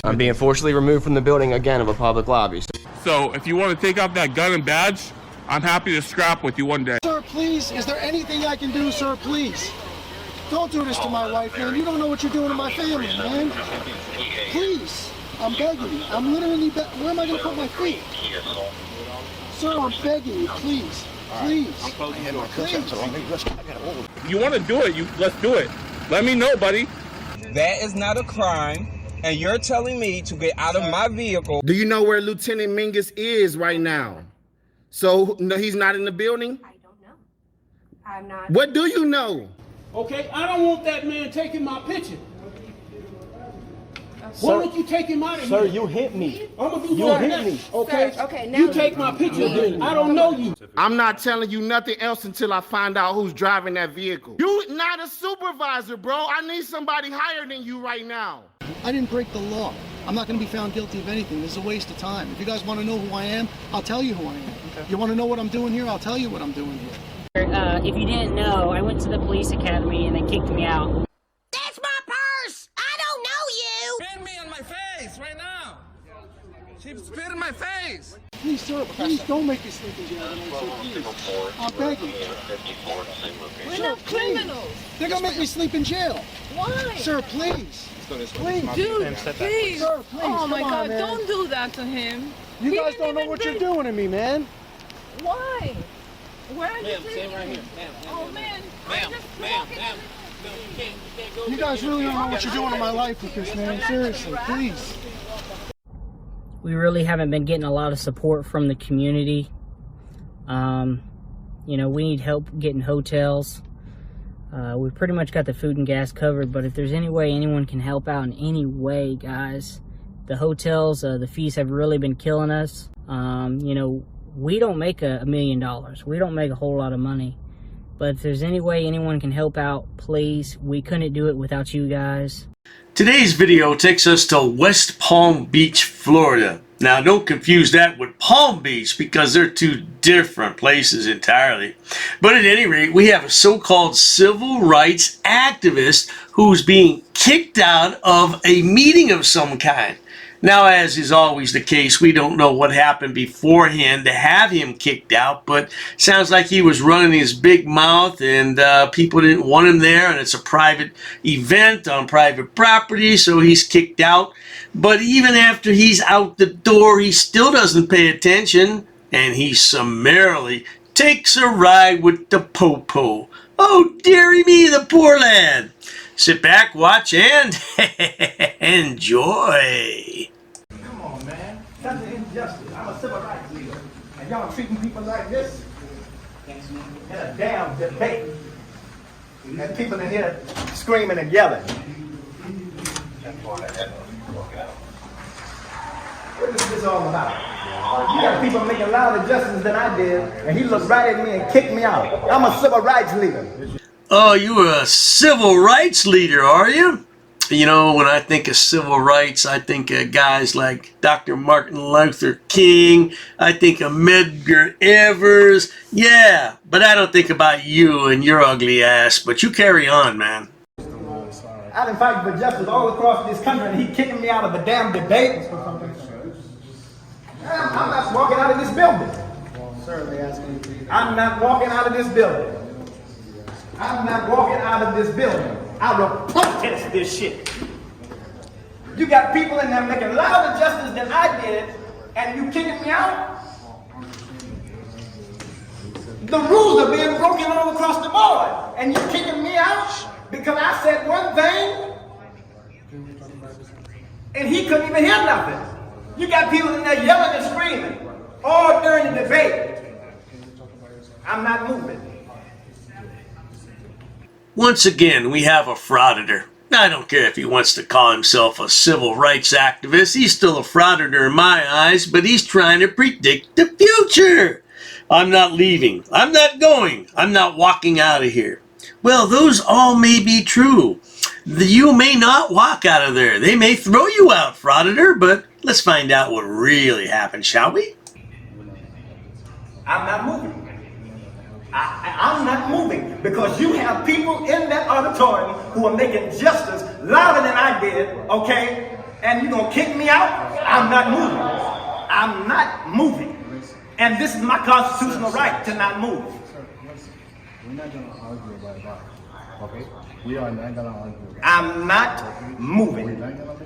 I'm being forcibly removed from the building again of a public lobby. So if you want to take off that gun and badge, I'm happy to scrap with you one day. Sir, please, is there anything I can do, sir, please? Don't do this to my wife, man. You don't know what you're doing to my family, man. Please, I'm begging you. I'm literally where am I going to put my feet? Sir, I'm begging you, please. Please. Please. You want to do it, let's do it. Let me know, buddy. That is not a crime, and you're telling me to get out of my vehicle. Do you know where Lieutenant Mingus is right now? So, no, he's not in the building? I don't know. I'm not. What do you know? Okay, I don't want that man taking my picture. Why don't you take him out of here? Sir, you hit me. I'm gonna do You that hit next, me. okay? Sir, okay, now you take my picture then. I don't know you. I'm not telling you nothing else until I find out who's driving that vehicle. You not a supervisor, bro. I need somebody higher than you right now. I didn't break the law. I'm not going to be found guilty of anything. This is a waste of time. If you guys want to know who I am, I'll tell you who I am. Okay. You want to know what I'm doing here? I'll tell you what I'm doing here. If you didn't know, I went to the police academy and they kicked me out. That's my purse! I don't know you! Spit me on my face right now. She spit in my face. Please, sir, please don't make me sleep in jail tonight, sir, please. I'm begging you. We're Sir, not please. criminals. They're going to make me sleep in jail. Why? Sir, please. Please. Dude, please. Sir, please. Oh my Come on, God, man. don't do that to him. You He guys didn't don't know even what bring- you're doing to me, man. Why? Where are you Ma'am, taking stand right me? here. Ma'am, Oh man, ma'am, I'm just ma'am, walking. ma'am. No, you can't go. You guys really don't know what you're doing in my life with this, man. Seriously, please. We really haven't been getting a lot of support from the community. You know, we need help getting hotels. We pretty much got the food and gas covered, but if there's any way anyone can help out in any way, guys, the hotels, the fees have really been killing us. You know, we don't make $1 million. We don't make a whole lot of money. But if there's any way anyone can help out, please. We couldn't do it without you guys. Today's video takes us to West Palm Beach, Florida. Now, don't confuse that with Palm Beach because they're two different places entirely. But at any rate, we have a so-called civil rights activist who's being kicked out of a meeting of some kind. Now, as is always the case, we don't know what happened beforehand to have him kicked out, but sounds like he was running his big mouth and people didn't want him there, and it's a private event on private property, so he's kicked out. But even after he's out the door, he still doesn't pay attention, and he summarily takes a ride with the popo. Oh, dearie me, the poor lad. Sit back, watch, and enjoy. Come on, man. That's an injustice. I'm a civil rights leader. And y'all treating people like this? In a damn debate. And people in here screaming and yelling. What is this all about? You got people making louder adjustments than I did, and he looked right at me and kicked me out. I'm a civil rights leader. Oh, you're a civil rights leader, are you? You know, when I think of civil rights, I think of guys like Dr. Martin Luther King. I think of Medgar Evers. Yeah, but I don't think about you and your ugly ass. But you carry on, man. I've been fighting for justice all across this country, and he kicking me out of a damn debate. I'm not walking out of this building. I'm not walking out of this building. I'm not walking out of this building. I will protest this shit. You got people in there making louder justice than I did, and you kicking me out? The rules are being broken all across the board, and you kicking me out because I said one thing, and he couldn't even hear nothing. You got people in there yelling and screaming all during the debate. I'm not moving. Once again, we have a frauditor. I don't care if he wants to call himself a civil rights activist. He's still a frauditor in my eyes, but he's trying to predict the future. I'm not leaving. I'm not going. I'm not walking out of here. Well, those all may be true. You may not walk out of there. They may throw you out, frauditor, but let's find out what really happened, shall we? I'm not moving. I'm not moving because you have people in that auditorium who are making justice louder than I did, okay? and you're gonna kick me out, I'm not moving. I'm not moving. And this is my constitutional right to not move. We're not gonna argue about that. Okay? We are not gonna argue. I'm not moving.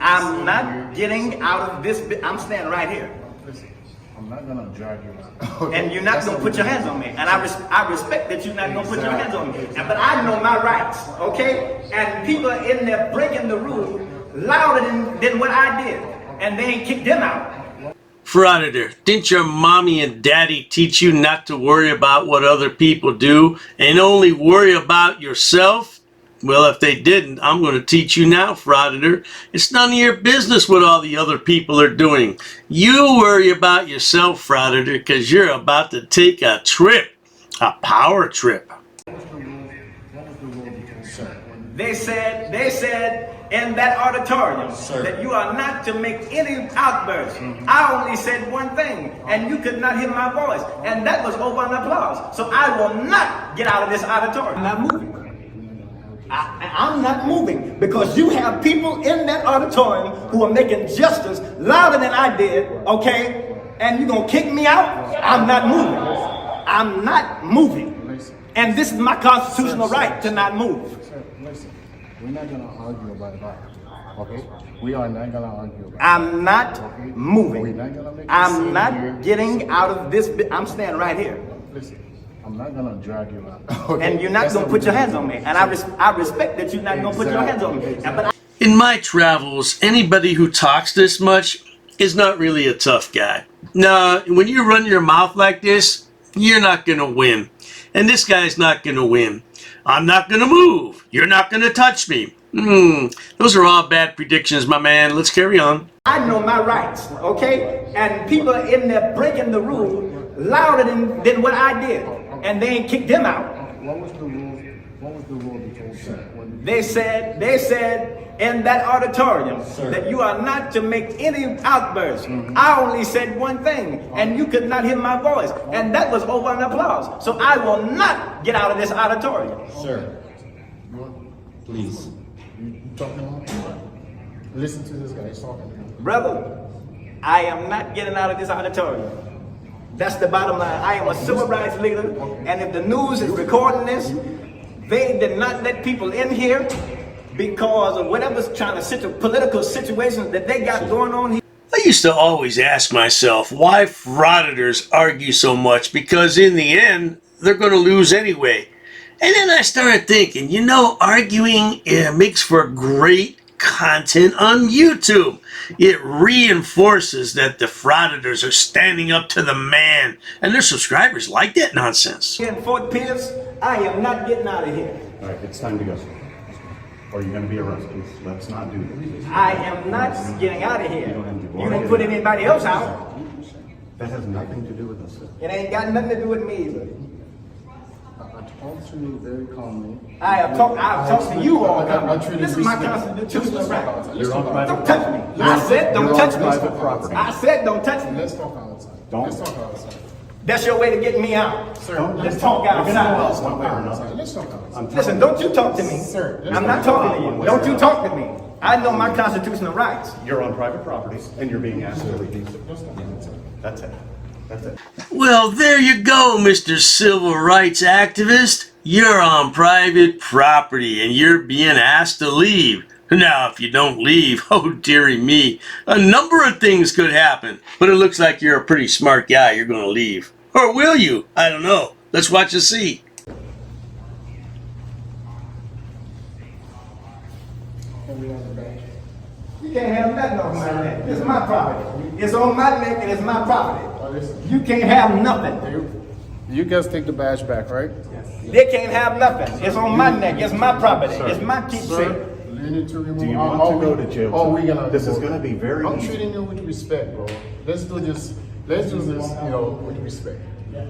I'm not getting out of this. I'm standing right here. Listen, I'm not gonna drag you out. Okay? And you're not gonna put your hands on me. And I respect that you're not gonna put your hands on me. But I know my rights, okay? And people are in there breaking the rule louder than what I did. And they ain't kicked them out. Frauditor, didn't your mommy and daddy teach you not to worry about what other people do and only worry about yourself? Well, if they didn't, I'm going to teach you now, Frauditor. It's none of your business what all the other people are doing. You worry about yourself, Frauditor, because you're about to take a trip, a power trip. They said in that auditorium that you are not to make any outbursts. I only said one thing, and you could not hear my voice, and that was over an applause. So I will not get out of this auditorium. I'm not moving. I'm not moving because you have people in that auditorium who are making justice louder than I did, okay? And you're gonna kick me out? I'm not moving. I'm not moving. And this is my constitutional right to not move. Listen, we're not gonna argue about that. Okay? We are not gonna argue about I'm not moving. We're not gonna make I'm not getting out of this. I'm standing right here. Listen, I'm not gonna drag you out. Okay? And you're not gonna put your hands on me. And I respect that you're not gonna put your hands on me. But in my travels, anybody who talks this much is not really a tough guy. Now, when you run your mouth like this, you're not gonna win. And this guy's not gonna win. I'm not gonna move. You're not gonna touch me. Those are all bad predictions, my man. Let's carry on. I know my rights, okay? And people are in there breaking the rule louder than what I did. And they ain't kicked them out. What was the rule? What was the rule you told them? They said in that auditorium that you are not to make any outbursts. I only said one thing, and you could not hear my voice, and that was over an applause. So I will not get out of this auditorium. Sir, please. You talking about? Listen to this guy. He's talking. Brother, I am not getting out of this auditorium. That's the bottom line. I am a civil rights leader, and if the news is recording this, they did not let people in here because of whatever's trying to political situations that they got going on here. I used to always ask myself why frauditors argue so much, because in the end, they're going to lose anyway. And then I started thinking, you know, arguing makes for great content on YouTube. It reinforces that the frauditors are standing up to the man, and their subscribers like that nonsense. In Fort Pierce, I am not getting out of here. All right, it's time to go. Or you're going to be arrested. Let's not do this. I am not getting out of here. You don't put anybody else out. That has nothing to do with us, sir. It ain't got nothing to do with me either. Talk to me very calmly. I have talked to you all calmly. This is my constitutional right. You're on private Don't touch me. I said don't touch me. property. I said don't touch me. Let's talk outside. Let's talk outside. That's your way to get me out. Sir, let's talk outside. Let's talk outside. Listen, don't you talk to me. Sir, I'm not talking to you. Don't you talk to me. I know my constitutional rights. You're on private property, and you're being asked to leave. That's it. That's it. Well, there you go, Mr. Civil Rights Activist. You're on private property and you're being asked to leave. Now, if you don't leave, oh dearie me, a number of things could happen. But it looks like you're a pretty smart guy. You're going to leave. Or will you? I don't know. Let's watch and see. You can't have nothing on my neck. It's my property. It's on my neck and it's my property. You can't have nothing. You guys take the badge back, right? They can't have nothing. It's on my neck. It's my property. It's my keepsake. You need to remove. Do you want to go to jail? Oh, we're gonna. This is gonna be very I'm easy. treating you with respect, bro. Let's do this. Let's do this, you know, with respect.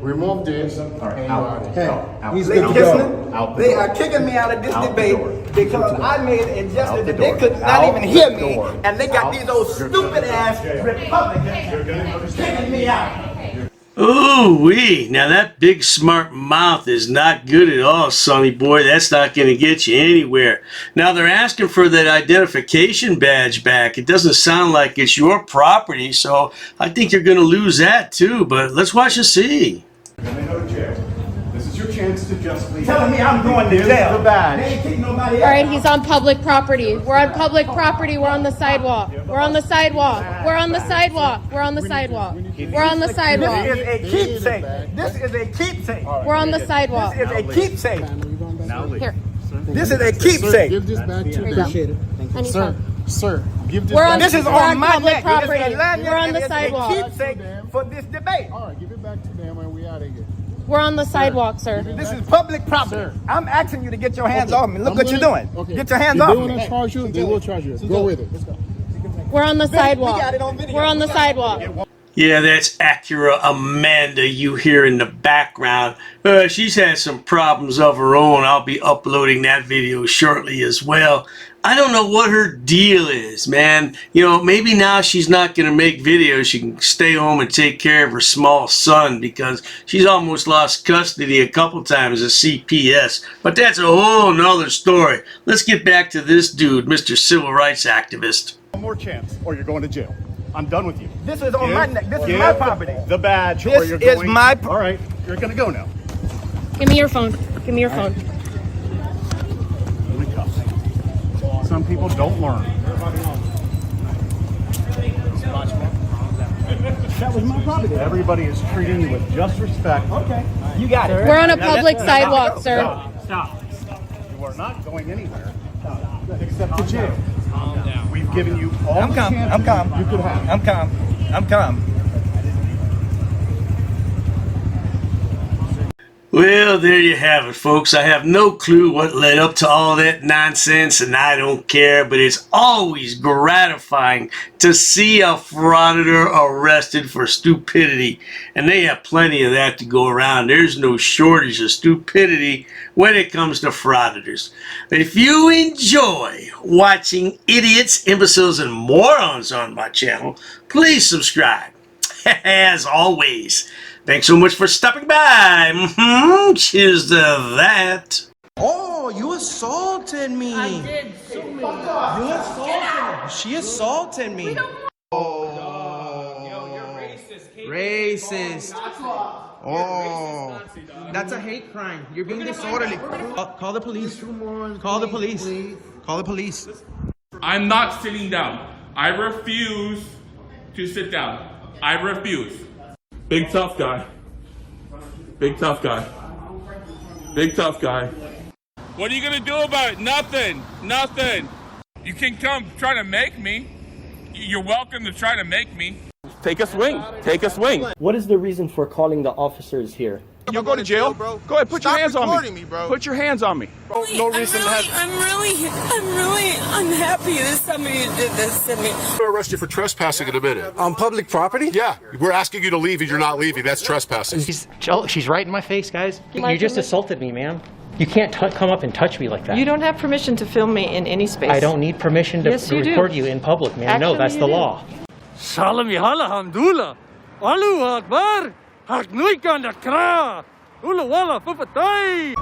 Remove this. All right, out. He's listening. They are kicking me out of this debate because I made a gesture that they could not even hear me, and they got these old stupid ass Republicans kicking me out. Ooh-wee. Now that big smart mouth is not good at all, sonny boy. That's not going to get you anywhere. Now they're asking for that identification badge back. It doesn't sound like it's your property, so I think you're going to lose that too. But let's watch and see. This is your chance to just leave. Telling me I'm going to Give jail. the badge. They ain't kick nobody All out. right, he's on public property. We're on public property. We're on the sidewalk. We're on the sidewalk. We're on the sidewalk. We're on the sidewalk. We're on the sidewalk. This is a keepsake. This is a keepsake. We're on the sidewalk. This is a keepsake. Here. This is a keepsake. Give this back to them. I need Sir, some. sir, give this We're back on, This is we're on on my public neck. property. It is a lanyard We're on and the it's sidewalk. a keepsake for this debate. All right, give it back to them and we out of here. We're on the sidewalk, sir. This is public property. Sir. I'm asking you to get your hands off me. Look what you're doing. Okay. Get your hands If off they me. want to charge you, they will charge you. Go with it. Let's go. We're on the sidewalk. got it on video. We're on the sidewalk. Yeah, that's Acura Amanda you hear in the background. She's had some problems of her own. I'll be uploading that video shortly as well. I don't know what her deal is, man. You know, maybe now she's not going to make videos. She can stay home and take care of her small son because she's almost lost custody a couple times at CPS. But that's a whole nother story. Let's get back to this dude, Mr. Civil Rights Activist. One more chance or you're going to jail. I'm done with you. This is on my neck. This is my property. The badge This or you're is going. my All right, you're going to go now. Give me your phone. Give me your phone. Let me cuff. Some people don't learn. That was my property. Everybody is treating you with just respect. Okay. You got it. We're on a public sidewalk, sir. Stop. You are not going anywhere except to jail. We've given you all I'm the calm. chances I'm calm. you could have. I'm calm. I'm calm. Well, there you have it, folks. I have no clue what led up to all that nonsense, and I don't care, but it's always gratifying to see a frauditor arrested for stupidity. And they have plenty of that to go around. There's no shortage of stupidity when it comes to frauditors. If you enjoy watching idiots, imbeciles, and morons on my channel, please subscribe. As always, thanks so much for stopping by. Cheers to that. Oh, you assaulted me. I did. You assaulted me. She assaulted me. Racist. Oh, that's a hate crime. You're being disorderly. Call the police. Call the police. Call the police. I'm not sitting down. I refuse to sit down. I refuse. Big tough guy. Big tough guy. Big tough guy. What are you gonna do about it? Nothing. Nothing. You can come try to make me. You're welcome to try to make me. Take a swing. Take a swing. What is the reason for calling the officers here? You'll go to jail, bro. Go ahead, put your hands on me. bro. Put your hands on me. No reason I'm really unhappy that somebody did this to me. We'll arrest you for trespassing in a minute. On public property? Yeah, we're asking you to leave and you're not leaving. That's trespassing. She's right in my face, guys. You just assaulted me, ma'am. You can't come up and touch me like that. You don't have permission to film me in any space. I don't need permission to Yes, you do. record you in public, ma'am. No, Actually, that's you the do. law. Salam yahala hamdullah. Allahu Akbar. Haknuikan da kra. Ula wala pupatay.